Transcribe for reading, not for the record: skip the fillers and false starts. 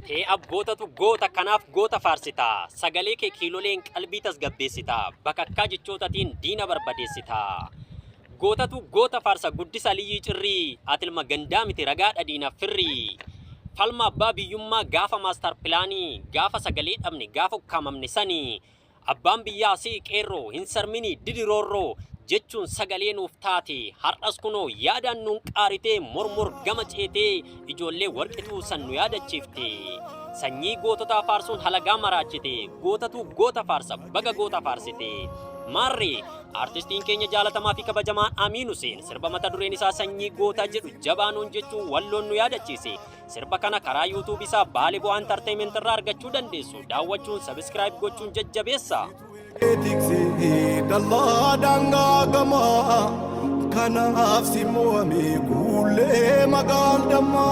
Tee abbootatu goota kanaaf goota faarsita. Sagalee kee kiiloleen qalbii tasgabbeessita. Bakakkaa jechootatiin diina barbadeessita. Gootatu goota faarsa guddisa liyyii cirrii. Ati ilma gandaa miti ragaadha diinaaf firrii. Falma abbaa biyyummaa gaafa maastar pilaanii. Gaafa sagalee dhabne gaafa ukkaamamne sanii. Abbaan biyyaa si qeerroo hin sarmini didiroorroo. Jechuun sagalee nuuf taate har'as kunoo yaadaan nuun qaaritee mormor gama ceetee ijoollee warqituu san nu yaadachiifte. Sanyii goototaa faarsuun halagaa maraachite. Gootatu goota faarsa baga goota faarsite. Maarree artistiin keenya jaalatamaa fi kabajamaan Amiin Huseen sirba mata dureen isaa sanyii gootaa jedhu jabaanuun jechuun walloon nu yaadachiise. Sirba kana karaa YouTube isaa Baalee Bu'aa Entertainment irraa argachuu dandeessu. Daawwachuun subscribe gochuun jajjabeessa. Dalla danga gama kana afsi mo ame kule magal dama